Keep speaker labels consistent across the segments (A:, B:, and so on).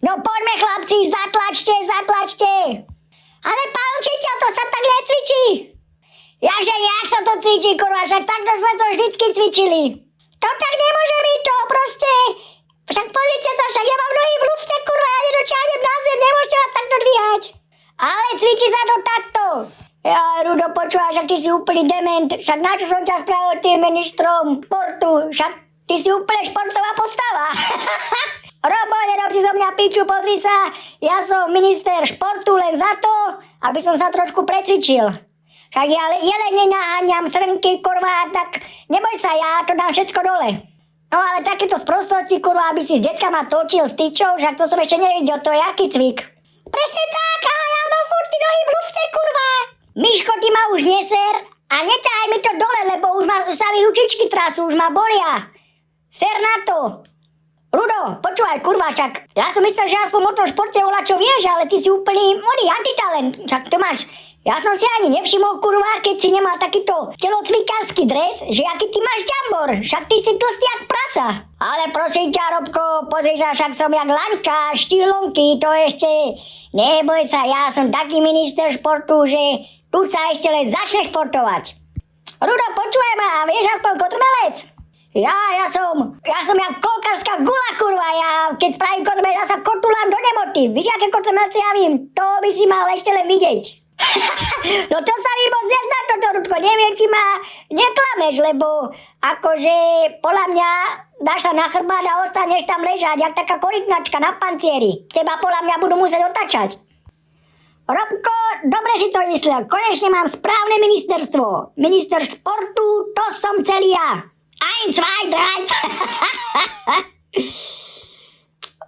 A: No poďme chlapci, zatlačte. Ale pán učiteľ, to sa tak necvičí. Jakže, jak sa to cvičí, kurva, však takto sme to vždycky cvičili. To tak nemôže byť to, proste. Však pozrite sa, však ja mám nohy v lufte, kurva, ja nedočáhnem na zem, nemôžete ma takto dvíhať. Ale cvičí sa to takto. Ja, Rudo, počúvaj, však ty si úplný dement, však na čo som ťa spravil tým ministrom športu, však ty si úplne športová postava. Robo, nerob si zo mňa piču, pozri sa, ja som minister športu len za to, aby som sa trošku precvičil. Však ja jelene naháňam srnky, kurva, tak neboj sa, ja to dám všetko dole. No ale takéto sprostosti, kurva, aby si s deckama točil s tyčou, však to som ešte nevidel, to je aký cvik. Presne tak, a ja mám furt ty nohy v lufte, kurva. Miško, ty ma už neser a neťahaj mi to dole, lebo už sa mi ručičky trasú, už ma bolia. Ser na to. Rudo, počúvaj, kurva, však ja som myslel, že aspoň o tom športe čo vieš, ale ty si úplný antitalent, však to máš. Ja som si ani nevšimol, kurva, keď si nemal takýto telocvikársky dres, že aký ty máš ďambor, však ty si tlstý jak prasa. Ale prosím ťa, Robko, pozri sa, však som jak Laňka, štýlonky, to ešte, neboj sa, ja som taký minister športu, že tu sa ešte len začne športovať. Rudo, počúvaj ma, vieš aspoň kotrmelec? Ja som jak kolkárska gula, kurva, ja keď spravím kotrmelec, ja sa kotulám do nemoty, víš, aké kotrmelce ja vím, to by si mal ešte len vidieť. No to sa mi moc nezná toto, Rudko, neviem, či ma neklameš, lebo akože podľa mňa dáš sa na chrbát a ostaneš tam ležať, jak taká korytnačka na pancieri. Teba podľa mňa budú musieť otačať. Robko, dobre si to myslel, konečne mám správne ministerstvo. Minister športu, to som celý ja. 1, 2, 3.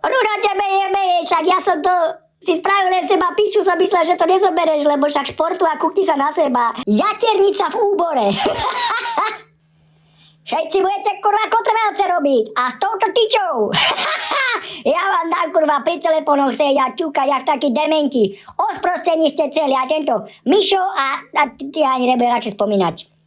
A: Rudo, tebe jebe, však ja som to si spravil len seba piču, som myslel, že to nezobereš, lebo však športu a kúkni sa na seba. Jaternica v úbore. Všetci budete kurva kotrmelce robiť a s touto tyčou. Ja vám dám kurva pri telefónoch sedia ťukať jak takí dementi. Osprostení ste celí a tento Mišo a ty ani nebude radšej spomínať.